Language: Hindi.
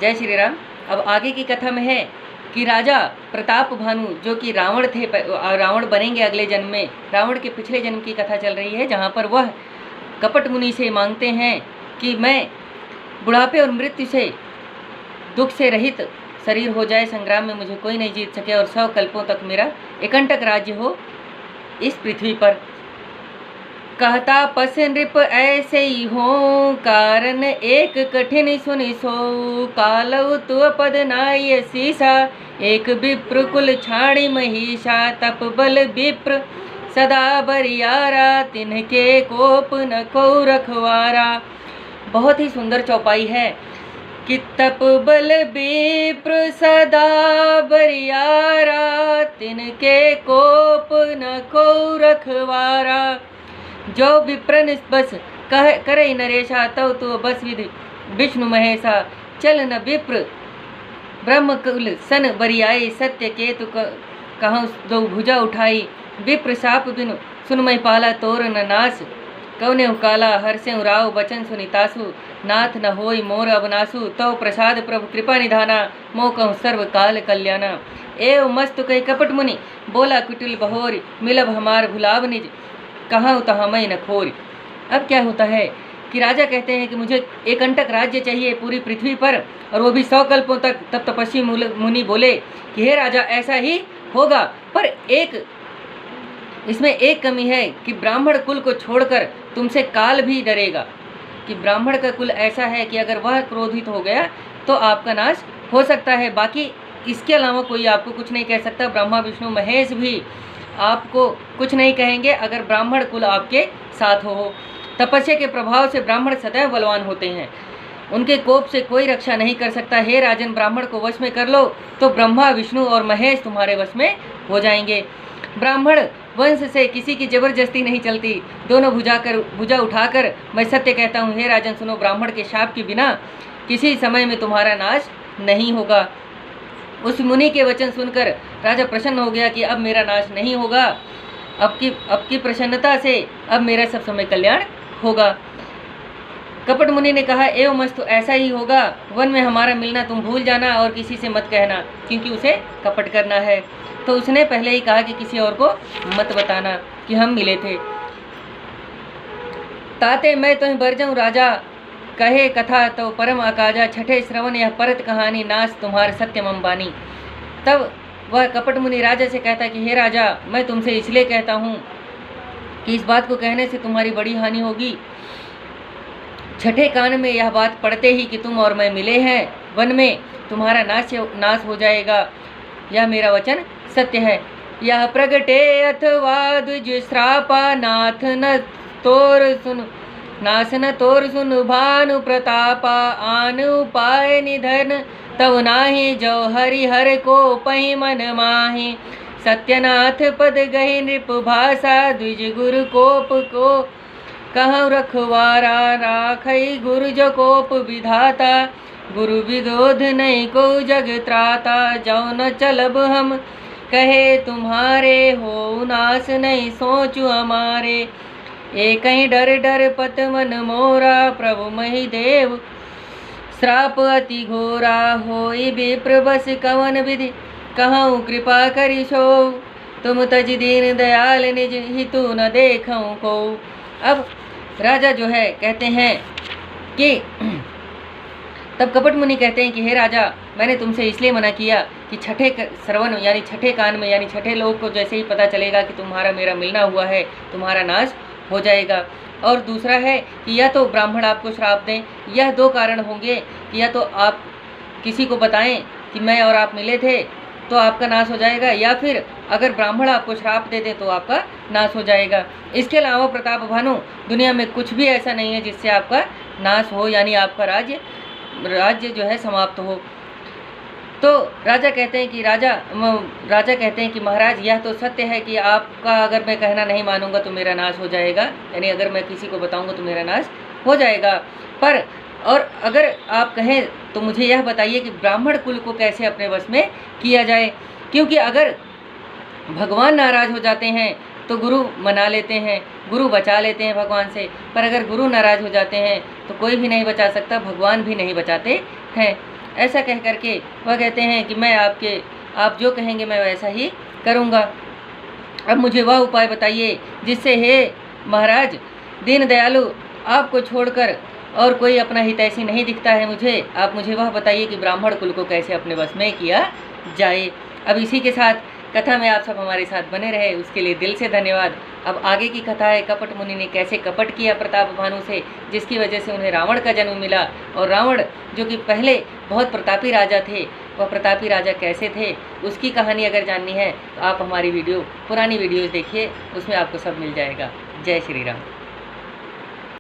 जय श्री राम। अब आगे की कथा में है कि राजा प्रताप भानु जो कि रावण थे, रावण बनेंगे अगले जन्म में। रावण के पिछले जन्म की कथा चल रही है, जहाँ पर वह कपट मुनि से मांगते हैं कि मैं बुढ़ापे और मृत्यु से, दुख से रहित शरीर हो जाए, संग्राम में मुझे कोई नहीं जीत सके और 100 कल्पों तक मेरा एकंटक राज्य हो इस पृथ्वी पर। कहता पस नृप ऐसे ही हो, कारण एक कठिन सुनि सो। कालव तु पद नाय सीसा, एक विप्र कुल छाड़ी महिषा। तप बल विप्र सदा बरियारा, तिनके कोप न को रखवारा। बहुत ही सुंदर चौपाई है कि तप बल विप्र सदा बरियारा, तिनके कोप न को रखवारा। जो विप्रन बस कह करे नरेशा, तव तो बस विधि विष्णु महेशा। चल न विप्र ब्रह्म कुल सन बरियाई, सत्य केतु कहूँ दो भुजा उठाई। विप्र साप बिनु सुनमय पाला, तोर न नाश कौने काला। हर्षे राव बचन सुनितासु, नाथ न होई मोर अवनासु। तव प्रसाद प्रभु कृपा निधाना, मो कहूँ सर्व काल कल्याणा। एव मस्तु कही कपट मुनि, बोला कुटिल बहोरी। मिलब हमार भुलाव निज, कहाँ तहाँ मैं न खोरी। अब क्या होता है कि राजा कहते हैं कि मुझे एकंटक राज्य चाहिए पूरी पृथ्वी पर, और वो भी 100 कल्पों तक। तब तपस्वी मुनि बोले कि हे राजा, ऐसा ही होगा, पर इसमें एक कमी है कि ब्राह्मण कुल को छोड़कर तुमसे काल भी डरेगा। कि ब्राह्मण का कुल ऐसा है कि अगर वह क्रोधित हो गया तो आपका नाश हो सकता है। बाकी इसके अलावा कोई आपको कुछ नहीं कह सकता। ब्रह्मा विष्णु महेश भी आपको कुछ नहीं कहेंगे अगर ब्राह्मण कुल आपके साथ हो। तपस्या के प्रभाव से ब्राह्मण सदैव बलवान होते हैं, उनके कोप से कोई रक्षा नहीं कर सकता। हे राजन, ब्राह्मण को वश में कर लो तो ब्रह्मा विष्णु और महेश तुम्हारे वश में हो जाएंगे। ब्राह्मण वंश से किसी की जबरदस्ती नहीं चलती। दोनों भुजा उठाकर मैं सत्य कहता हूँ, हे राजन सुनो, ब्राह्मण के शाप के बिना किसी समय में तुम्हारा नाश नहीं होगा। उस मुनि के वचन सुनकर राजा प्रसन्न हो गया कि अब मेरा नाश नहीं होगा। अब की प्रसन्नता से अब मेरा सब समय कल्याण होगा। कपट मुनि ने कहा, एवं मस्तु, ऐसा ही होगा। वन में हमारा मिलना तुम भूल जाना और किसी से मत कहना, क्योंकि उसे कपट करना है। तो उसने पहले ही कहा कि किसी और को मत बताना कि हम मिले थे। ताते मैं तुम्हें बर जाऊँ राजा, कहे कथा तो परम अकाजा। छठे श्रवण यह परत कहानी, नाश तुम्हार सत्यम अंबानी। तब वह कपट मुनि राजा से कहता कि हे राजा, मैं तुमसे इसलिए कहता हूँ कि इस बात को कहने से तुम्हारी बड़ी हानि होगी। छठे कान में यह बात पड़ते ही कि तुम और मैं मिले हैं वन में, तुम्हारा नाश हो जाएगा। यह मेरा वचन सत्य है। यह प्रगटे अथवा द्विज श्रापा, नाथ न तोर सुन नाश न तोर सुन भानु प्रतापा। आन उपाय निधन तव नाही, जो हरिहर को पहि मन माहि। सत्यनाथ पद गहि नृप भाषा, द्विज गुरु कोप को कहूँ रखवारा। राखई गुरु जो कोप विधाता, गुरु विरोध नहीं को जग त्राता। जो न चलब हम कहे तुम्हारे, हो नाश नहीं सोचु हमारे। एक ही डर डर पत मन मोरा, प्रभु मही देव श्राप अति घोरा। होई विप्र बस कवन विधि, कहूँ कृपा करी सो। तुम तज दीन दयाल, निज हितु न देखूँ को। अब राजा जो है कहते हैं कि तब कपट मुनि कहते हैं कि हे राजा, मैंने तुमसे इसलिए मना किया कि छठे श्रवण यानी छठे कान में यानी छठे लोग को जैसे ही पता चलेगा कि तुम्हारा मेरा मिलना हुआ है, तुम्हारा नाश हो जाएगा। और दूसरा है कि या तो ब्राह्मण आपको श्राप दें, यह 2 कारण होंगे कि या तो आप किसी को बताएं कि मैं और आप मिले थे तो आपका नाश हो जाएगा, या फिर अगर ब्राह्मण आपको श्राप दे दें तो आपका नाश हो जाएगा। इसके अलावा प्रताप भानु, दुनिया में कुछ भी ऐसा नहीं है जिससे आपका नाश हो, यानी आपका राज्य जो है समाप्त हो। तो राजा कहते हैं कि महाराज, यह तो सत्य है कि आपका अगर मैं कहना नहीं मानूंगा तो मेरा नाश हो जाएगा, यानी अगर मैं किसी को बताऊंगा तो मेरा नाश हो जाएगा। पर और अगर आप कहें तो मुझे यह बताइए कि ब्राह्मण कुल को कैसे अपने वश में किया जाए, क्योंकि अगर भगवान नाराज हो जाते हैं तो गुरु मना लेते हैं, गुरु बचा लेते हैं भगवान से। पर अगर गुरु नाराज हो जाते हैं तो कोई भी नहीं बचा सकता, भगवान भी नहीं बचाते हैं। ऐसा कह करके वह कहते हैं कि मैं आप जो कहेंगे मैं वैसा ही करूँगा। अब मुझे वह उपाय बताइए जिससे हे महाराज दीन दयालु आपको छोड़कर और कोई अपना हितैषी नहीं दिखता है मुझे। आप मुझे वह बताइए कि ब्राह्मण कुल को कैसे अपने वश में किया जाए। अब इसी के साथ कथा में आप सब हमारे साथ बने रहे, उसके लिए दिल से धन्यवाद। अब आगे की कथा है कपट मुनि ने कैसे कपट किया प्रताप भानु से, जिसकी वजह से उन्हें रावण का जन्म मिला। और रावण जो कि पहले बहुत प्रतापी राजा थे, वह प्रतापी राजा कैसे थे उसकी कहानी अगर जाननी है तो आप हमारी पुरानी वीडियोज़ देखिए, उसमें आपको सब मिल जाएगा। जय श्री राम।